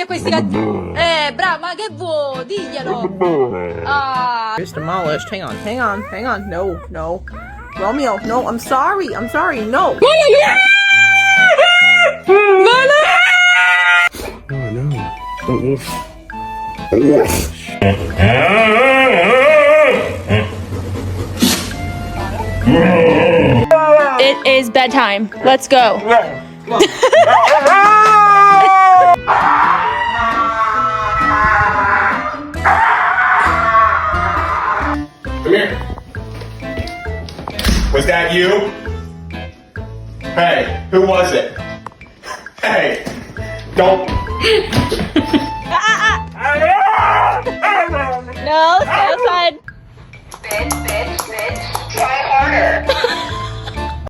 a questi gattini. Bravo, ma che vuoi? Diglielo. Ah. It's demolished. Hang on. No. Romeo, no, I'm sorry, no. It is bedtime. Let's go. Come here. Was that you? Hey, who was it? Hey, don't. No, stay outside. Bitch, try harder.